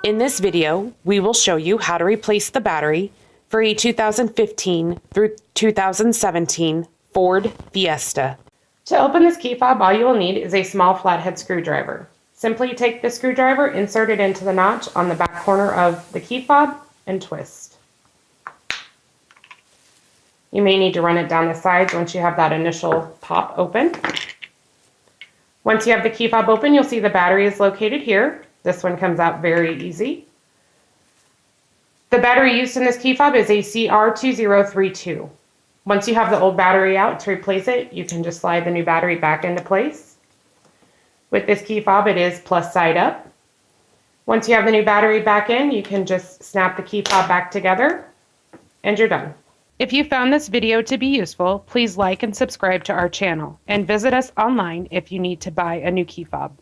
In this video, we will show you how to replace the battery for a 2015 through 2017 Ford Fiesta. To open this key fob, all you will need is a small flathead screwdriver. Simply take the screwdriver, insert it into the notch on the back corner of the key fob, and twist. You may need to run it down the sides once you have that initial pop open. Once you have the key fob open, you'll see the battery is located here. This one comes out very easy. The battery used in this key fob is a CWTWB1U793. Once you have the old battery out, to replace it, you can just slide the new battery back into place. With this key fob, it is plus side up. Once you have the new battery back in, you can just snap the key fob back together, and you're done. If you found this video to be useful, please like and subscribe to our channel, and visit us online if you need to buy a new key fob.